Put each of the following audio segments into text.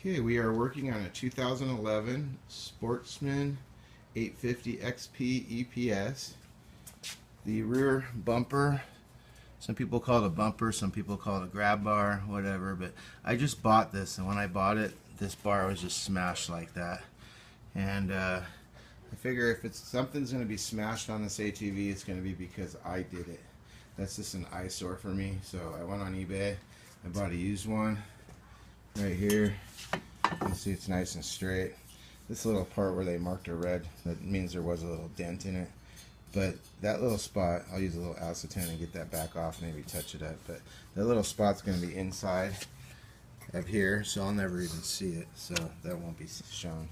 Okay, we are working on a 2011 Sportsman 850 XP EPS. The rear bumper, some people call it a bumper, some people call it a grab bar, whatever, but I just bought this, and when I bought it, this bar was just smashed like that. And I figure if something's going to be smashed on this ATV, it's going to be because I did it. That's just an eyesore for me. So I went on eBay, I bought a used one right here. You can see it's nice and straight. This little part where they marked a red, that means there was a little dent in it. But that little spot, I'll use a little acetone and get that back off, maybe touch it up. But that little spot's going to be inside of here, so I'll never even see it, so that won't be shown.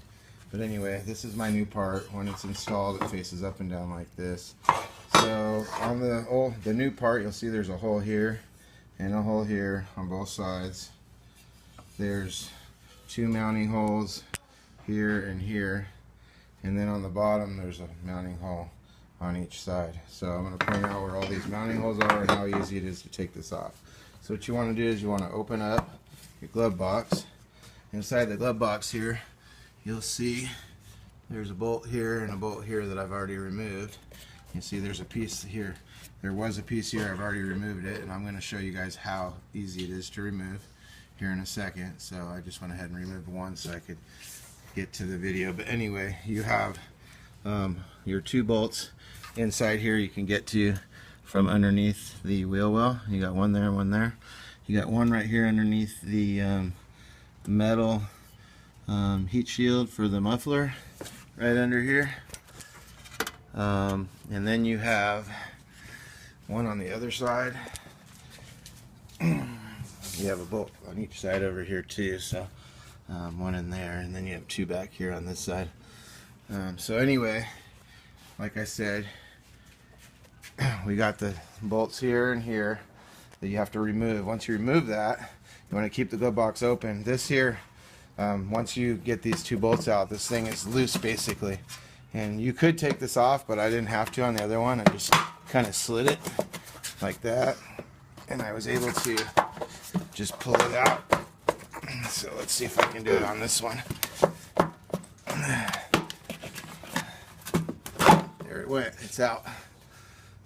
But anyway, this is my new part. When it's installed, it faces up and down like this. So on the new part, you'll see there's a hole here and a hole here on both sides. There's two mounting holes here and here, and then on the bottom there's a mounting hole on each side. So I'm going to point out where all these mounting holes are and how easy it is to take this off. So what you want to do is you want to open up your glove box. Inside the glove box here, you'll see there's a bolt here and a bolt here that I've already removed. You see there's a piece here. There was a piece here, I've already removed it, and I'm going to show you guys how easy it is to remove here in a second. So I just went ahead and removed one so I could get to the video. But anyway, you have your two bolts inside here you can get to from underneath the wheel well. You got one there, one there. You got one right here underneath the metal heat shield for the muffler, right under here. And then you have one on the other side. You have a bolt on each side over here too, so one in there, and then you have two back here on this side. So anyway, like I said, we got the bolts here and here that you have to remove. Once you remove that, you want to keep the glove box open. This here, once you get these two bolts out, this thing is loose basically. And you could take this off, but I didn't have to on the other one. I just kind of slid it like that, and I was able to just pull it out. So let's see if I can do it on this one. There it went, it's out.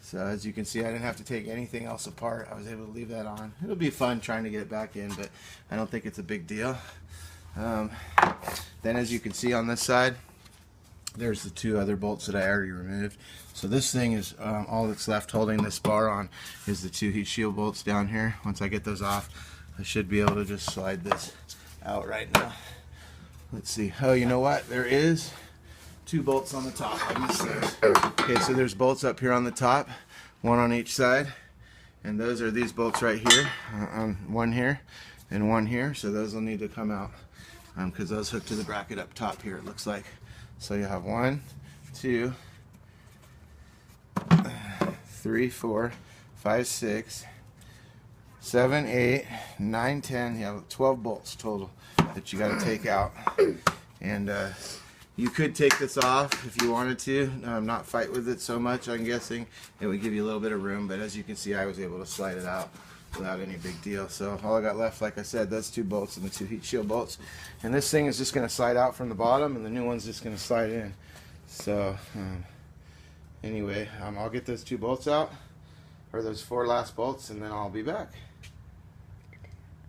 So as you can see, I didn't have to take anything else apart. I was able to leave that on. It'll be fun trying to get it back in, but I don't think it's a big deal. Then as you can see on this side, there's the two other bolts that I already removed. So this thing is all that's left holding this bar on is the two heat shield bolts down here. Once I get those off, I should be able to just slide this out right now. Let's see. Oh, you know what? There is two bolts on the top. I missed those. Okay, so there's bolts up here on the top, one on each side, and those are these bolts right here, one here and one here. So those will need to come out because those hook to the bracket up top here, it looks like. So you have 1, 2, 3, 4, 5, 6, 7, 8, 9, 10. You have 12 bolts total that you got to take out. And you could take this off if you wanted to, not fight with it so much. I'm guessing it would give you a little bit of room, but as you can see, I was able to slide it out without any big deal. So all I got left, like I said, those two bolts and the two heat shield bolts, and this thing is just going to slide out from the bottom, and the new one's just going to slide in. So anyway, I'll get those two bolts out, or those 4 last bolts, and then I'll be back.